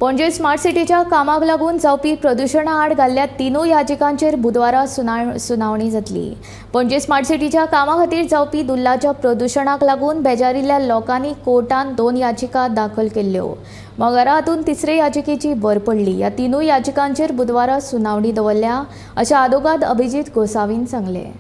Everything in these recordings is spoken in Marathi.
पणजे स्मार्ट सिटीच्या कामाक लागून जावपी प्रदूषणा आड घाल्ल्या तिनूय याचिकांचेर बुधवारा सुनावणी जातली। पणजे स्मार्ट सिटीच्या कामा खातीर जावपी दुल्लाच्या प्रदूषणाक लागून बेजारिल्ल्या लोकांनी कोर्टान 2 याचिका दाखल केल्ल्यो। मंगळारा हातून तिसरे याचिकेची भर पडली। ह्या तिनूय याचिकांचेर बुधवारा सुनावणी दवरल्या, अशें आदोगाद अभिजीत गोसावीन सांगलें।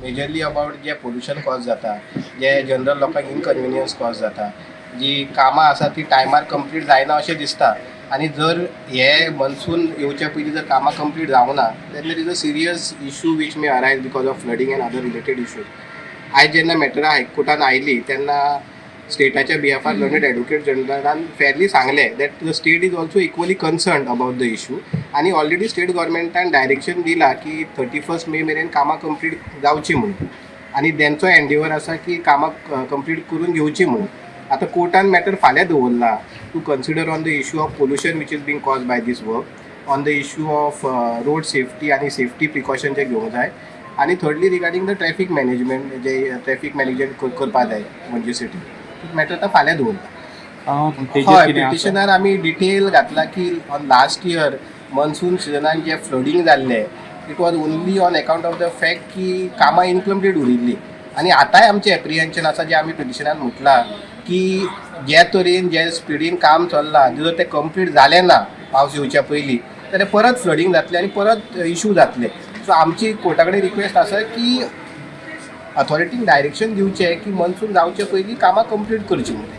मेजरली अबाउट जे पोल्यूशन कॉज जाता, जे जनरल लोकांक इनकन्विनियन्स कॉज जाता, जी कामां आसा ती टायमार कंप्लीट जायना अशें दिसता। आनी जर हे मनसून येवच्या पयलीं जर कामां कंप्लीट जावना then there is a serious issue which may arise because of flooding and other related issues. आयज जेन्ना मॅटरा हायकोर्टान आयली तेन्ना स्टेटाच्या बिहाफार लर्नड एडवोकेट जनरलान फेरली सांगलें that the state is also equally concerned about the issue आनी ऑलरेडी स्टेट गव्हर्मेंटान डायरेक्शन दिला की 31 मे मेरेन कामां कंप्लीट जावची म्हणून, आनी तेंचो एंडेवर आसा की कामां कंप्लीट करून घेवची म्हणून। आतां कोर्टान मॅटर फाल्यां दवरला to consider on the issue of pollution which is being cause by these work, on the issue of road safety आनी सेफ्टी प्रिकॉशन जे घेवंक जाय, आनी thirdly regarding the traffic management जे ट्रॅफिक मॅनेजमेंट करपा जाय पणजे सिटी मॅटर आतां फाल्यां दवरला। हय, पिटिशनार आमी डिटेल घातला की ऑन लास्ट इयर मनसून सिजनान जे फ्लडिंग जाल्लें it was only on account of the fact की कामां इनकम्प्लीट उरिल्लीं। आनी आतांय आमचें एप्रिहेन्शन आसा जें आमी पिटिशनान म्हटलां की जे तरेन जे स्पिडीन काम चल्लां जर तें कंप्लीट जालें ना पावस येवच्या पयलीं जाल्यार परत फ्लडिंग जातलें आनी परत इशू जातले। सो आमची कोर्टा कडेन रिक्वेस्ट आसा की अथॉरिटीक डायरेक्शन दिवचें की मनसून जावचे पयलीं कामां कंप्लीट करची म्हणून।